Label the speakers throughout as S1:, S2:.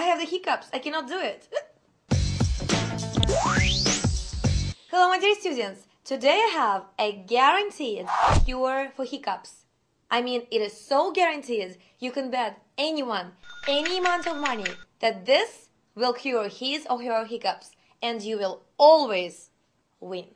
S1: I have the hiccups. I cannot do it. Hello, my dear students. Today I have a guaranteed cure for hiccups. I mean, it is so guaranteed, you can bet anyone, any amount of money, that this will cure his or her hiccups, and you will always win.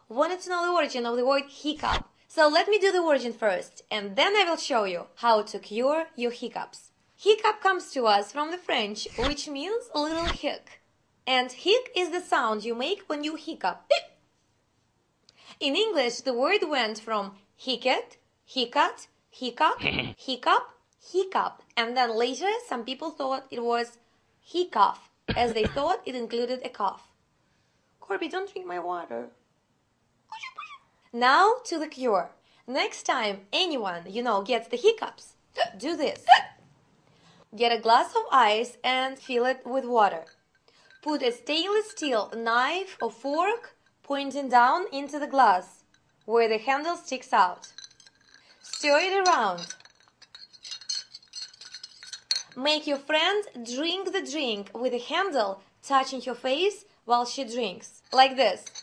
S1: Wanted to know the origin of the word hiccup? So let me do the origin first, and then I will show you how to cure your hiccups. Hiccup comes to us from the French, which means a little hic. And hic is the sound you make when you hiccup. In English, the word went from hicket, hiccup, hiccup, hiccup, hiccup. And then later, some people thought it was hiccough, as they thought it included a cough. Corby, don't drink my water. Now to the cure. Next time anyone you know gets the hiccups, do this. Get a glass of ice and fill it with water. Put a stainless steel knife or fork pointing down into the glass, where the handle sticks out. Stir it around. Make your friend drink the drink with the handle touching her face while she drinks, like this.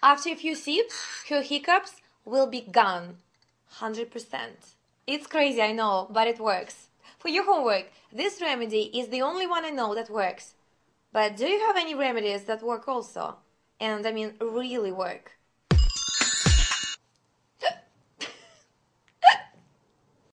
S1: After a few sips, her hiccups will be gone. 100%. It's crazy, I know, but it works. For your homework, this remedy is the only one I know that works. But do you have any remedies that work also? And I mean really work?